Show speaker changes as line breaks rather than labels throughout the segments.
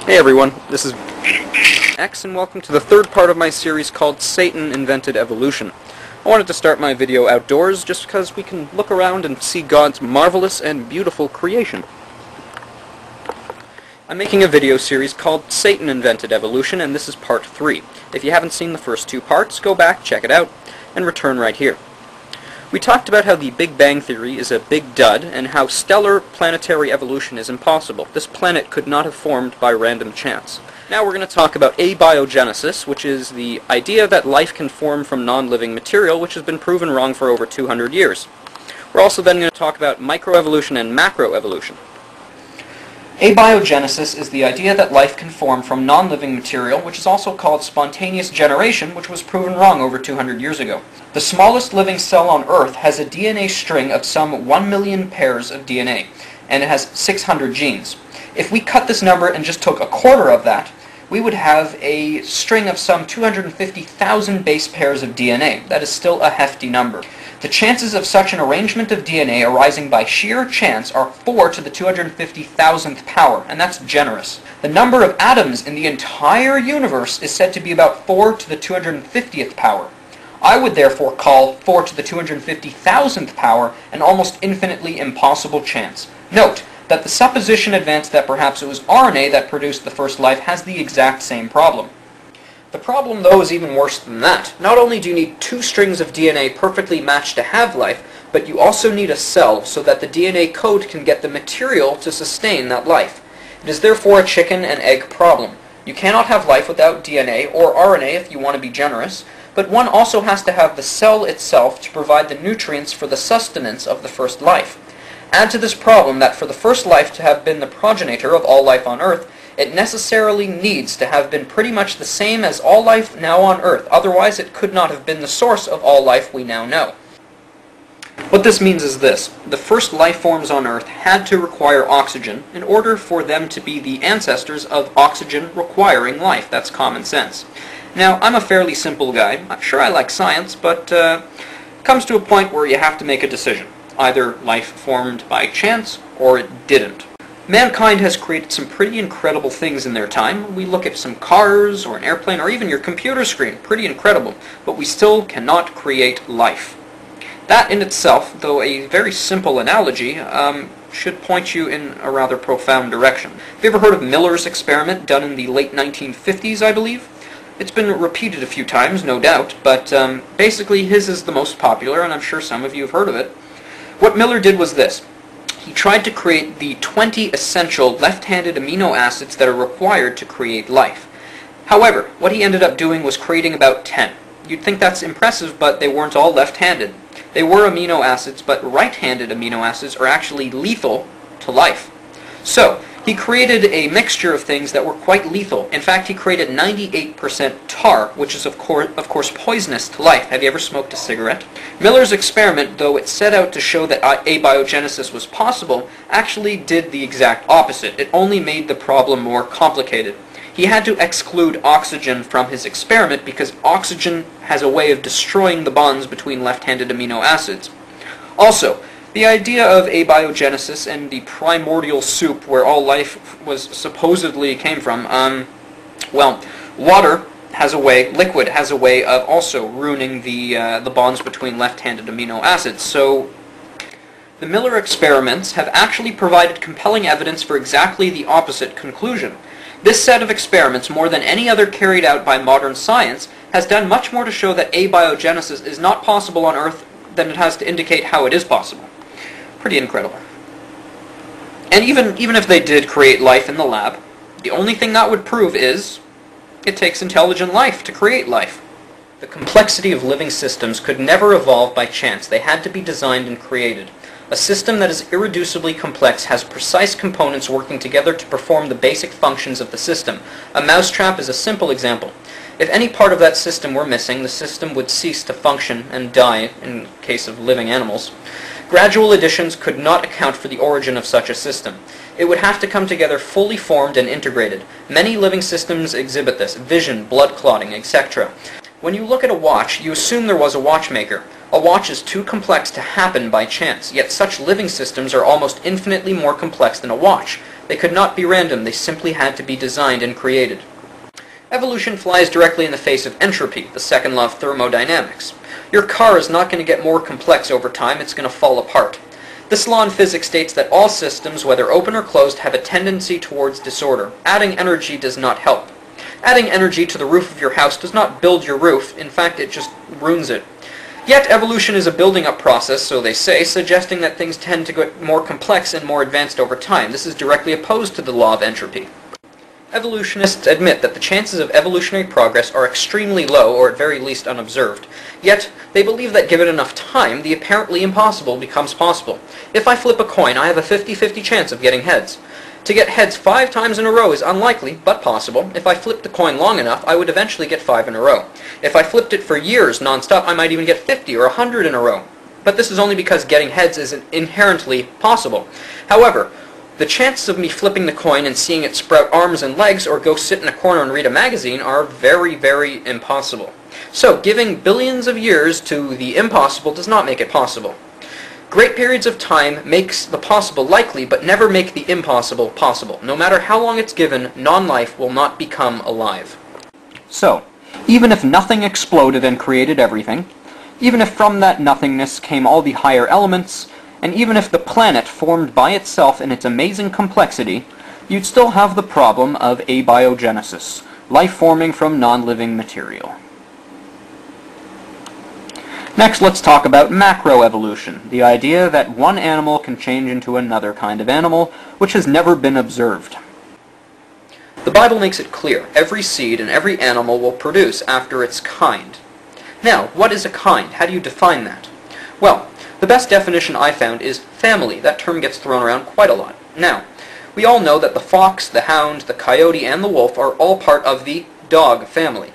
Hey everyone, this is X, and welcome to the third part of my series called Satan Invented Evolution. I wanted to start my video outdoors just because we can look around and see God's marvelous and beautiful creation. I'm making a video series called Satan Invented Evolution, and this is part 3. If you haven't seen the first two parts, go back, check it out, and return right here. We talked about how the Big Bang Theory is a big dud, and how stellar planetary evolution is impossible. This planet could not have formed by random chance. Now we're going to talk about abiogenesis, which is the idea that life can form from non-living material, which has been proven wrong for over 200 years. We're also then going to talk about microevolution and macroevolution. Abiogenesis is the idea that life can form from non-living material, which is also called spontaneous generation, which was proven wrong over 200 years ago. The smallest living cell on Earth has a DNA string of some 1 million pairs of DNA, and it has 600 genes. If we cut this number and just took a quarter of that, we would have a string of some 250,000 base pairs of DNA. That is still a hefty number. The chances of such an arrangement of DNA arising by sheer chance are 4 to the 250,000th power, and that's generous. The number of atoms in the entire universe is said to be about 4 to the 250th power. I would therefore call 4 to the 250,000th power an almost infinitely impossible chance. Note that the supposition advanced that perhaps it was RNA that produced the first life has the exact same problem. The problem, though, is even worse than that. Not only do you need 2 strings of DNA perfectly matched to have life, but you also need a cell so that the DNA code can get the material to sustain that life. It is therefore a chicken and egg problem. You cannot have life without DNA, or RNA if you want to be generous, but one also has to have the cell itself to provide the nutrients for the sustenance of the first life. Add to this problem that for the first life to have been the progenitor of all life on Earth, it necessarily needs to have been pretty much the same as all life now on Earth, otherwise it could not have been the source of all life we now know. What this means is this: the first life forms on Earth had to require oxygen in order for them to be the ancestors of oxygen-requiring life. That's common sense. Now, I'm a fairly simple guy. I'm sure I like science, but it comes to a point where you have to make a decision. Either life formed by chance, or it didn't. Mankind has created some pretty incredible things in their time. We look at some cars, or an airplane, or even your computer screen. Pretty incredible. But we still cannot create life. That in itself, though a very simple analogy, should point you in a rather profound direction. Have you ever heard of Miller's experiment, done in the late 1950s, I believe? It's been repeated a few times, no doubt, but basically his is the most popular, and I'm sure some of you have heard of it. What Miller did was this. He tried to create the 20 essential left-handed amino acids that are required to create life. However, what he ended up doing was creating about 10. You'd think that's impressive, but they weren't all left-handed. They were amino acids, but right-handed amino acids are actually lethal to life. So, he created a mixture of things that were quite lethal. In fact, he created 98% tar, which is of course poisonous to life. Have you ever smoked a cigarette? Miller's experiment, though it set out to show that abiogenesis was possible, actually did the exact opposite. It only made the problem more complicated. He had to exclude oxygen from his experiment because oxygen has a way of destroying the bonds between left-handed amino acids. Also, the idea of abiogenesis and the primordial soup where all life was supposedly came from, well, water has a way, liquid has a way of also ruining the bonds between left-handed amino acids. So the Miller experiments have actually provided compelling evidence for exactly the opposite conclusion. This set of experiments, more than any other carried out by modern science, has done much more to show that abiogenesis is not possible on Earth than it has to indicate how it is possible. Pretty incredible. And even if they did create life in the lab, the only thing that would prove is it takes intelligent life to create life. The complexity of living systems could never evolve by chance. They had to be designed and created. A system that is irreducibly complex has precise components working together to perform the basic functions of the system. A mousetrap is a simple example. If any part of that system were missing, the system would cease to function and die, in case of living animals. Gradual additions could not account for the origin of such a system. It would have to come together fully formed and integrated. Many living systems exhibit this: vision, blood clotting, etc. When you look at a watch, you assume there was a watchmaker. A watch is too complex to happen by chance, yet such living systems are almost infinitely more complex than a watch. They could not be random, they simply had to be designed and created. Evolution flies directly in the face of entropy, the second law of thermodynamics. Your car is not going to get more complex over time, it's going to fall apart. This law in physics states that all systems, whether open or closed, have a tendency towards disorder. Adding energy does not help. Adding energy to the roof of your house does not build your roof, in fact it just ruins it. Yet evolution is a building up process, so they say, suggesting that things tend to get more complex and more advanced over time. This is directly opposed to the law of entropy. Evolutionists admit that the chances of evolutionary progress are extremely low, or at very least unobserved. Yet, they believe that given enough time, the apparently impossible becomes possible. If I flip a coin, I have a 50-50 chance of getting heads. To get heads 5 times in a row is unlikely, but possible. If I flipped the coin long enough, I would eventually get 5 in a row. If I flipped it for years non-stop, I might even get 50 or 100 in a row. But this is only because getting heads is inherently possible. However, the chances of me flipping the coin and seeing it sprout arms and legs or go sit in a corner and read a magazine are very, very impossible. So, giving billions of years to the impossible does not make it possible. Great periods of time makes the possible likely, but never make the impossible possible. No matter how long it's given, non-life will not become alive. So, even if nothing exploded and created everything, even if from that nothingness came all the higher elements, and even if the planet formed by itself in its amazing complexity, you'd still have the problem of abiogenesis, life forming from non-living material. Next, let's talk about macroevolution, the idea that one animal can change into another kind of animal, which has never been observed. The Bible makes it clear, every seed and every animal will produce after its kind. Now, what is a kind? How do you define that? Well, the best definition I found is family. That term gets thrown around quite a lot. Now, we all know that the fox, the hound, the coyote, and the wolf are all part of the dog family.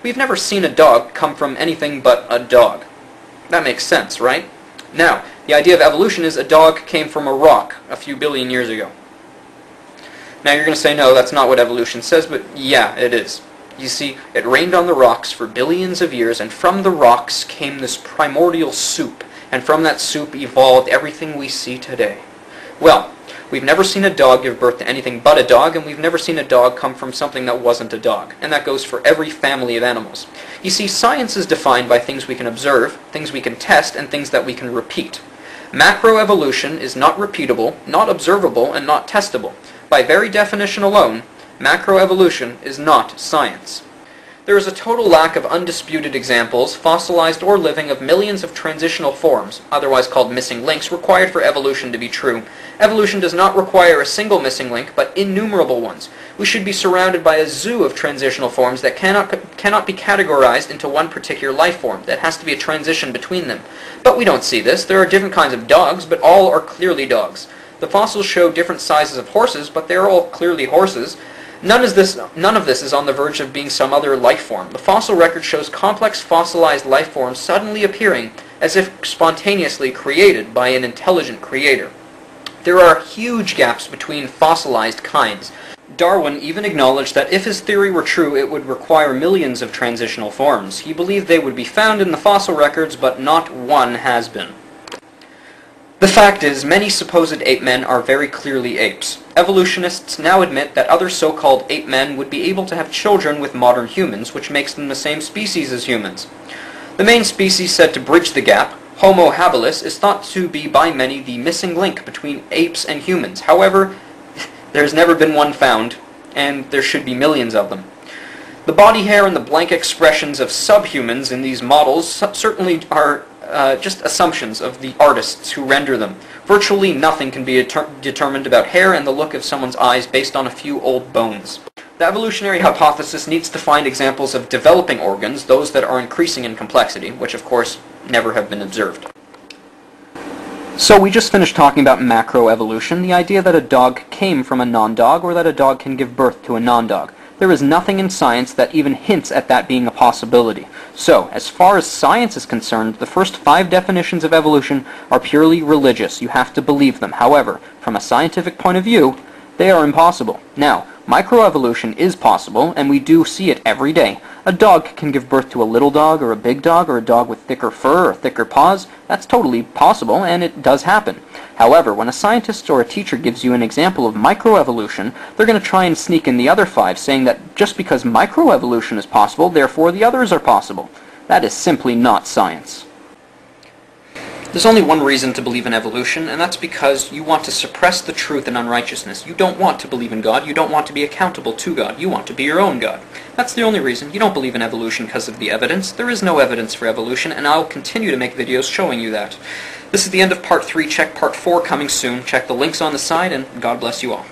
We've never seen a dog come from anything but a dog. That makes sense, right? Now, the idea of evolution is a dog came from a rock a few billion years ago. Now you're going to say, no, that's not what evolution says, but yeah, it is. You see, it rained on the rocks for billions of years, and from the rocks came this primordial soup, and from that soup evolved everything we see today. Well, we've never seen a dog give birth to anything but a dog, and we've never seen a dog come from something that wasn't a dog. And that goes for every family of animals. You see, science is defined by things we can observe, things we can test, and things that we can repeat. Macroevolution is not repeatable, not observable, and not testable. By very definition alone, macroevolution is not science. There is a total lack of undisputed examples, fossilized or living, of millions of transitional forms, otherwise called missing links, required for evolution to be true. Evolution does not require a single missing link, but innumerable ones. We should be surrounded by a zoo of transitional forms that cannot be categorized into one particular life form. That has to be a transition between them. But we don't see this. There are different kinds of dogs, but all are clearly dogs. The fossils show different sizes of horses, but they are all clearly horses. None of this is on the verge of being some other life form. The fossil record shows complex fossilized life forms suddenly appearing as if spontaneously created by an intelligent creator. There are huge gaps between fossilized kinds. Darwin even acknowledged that if his theory were true, it would require millions of transitional forms. He believed they would be found in the fossil records, but not one has been. The fact is, many supposed ape men are very clearly apes. Evolutionists now admit that other so-called ape men would be able to have children with modern humans, which makes them the same species as humans. The main species said to bridge the gap, Homo habilis, is thought to be by many the missing link between apes and humans. However, there's never been one found, and there should be millions of them. The body hair and the blank expressions of subhumans in these models certainly are just assumptions of the artists who render them. Virtually nothing can be determined about hair and the look of someone's eyes based on a few old bones. The evolutionary hypothesis needs to find examples of developing organs, those that are increasing in complexity, which of course never have been observed. So we just finished talking about macroevolution, the idea that a dog came from a non-dog, or that a dog can give birth to a non-dog. There is nothing in science that even hints at that being a possibility. So, as far as science is concerned, the first 5 definitions of evolution are purely religious. You have to believe them. However, from a scientific point of view, they are impossible. Now, microevolution is possible, and we do see it every day. A dog can give birth to a little dog or a big dog or a dog with thicker fur or thicker paws. That's totally possible, and it does happen. However, when a scientist or a teacher gives you an example of microevolution, they're going to try and sneak in the other 5, saying that just because microevolution is possible, therefore the others are possible. That is simply not science. There's only one reason to believe in evolution, and that's because you want to suppress the truth and unrighteousness. You don't want to believe in God. You don't want to be accountable to God. You want to be your own God. That's the only reason. You don't believe in evolution because of the evidence. There is no evidence for evolution, and I'll continue to make videos showing you that. This is the end of Part 3. Check Part 4 coming soon. Check the links on the side, and God bless you all.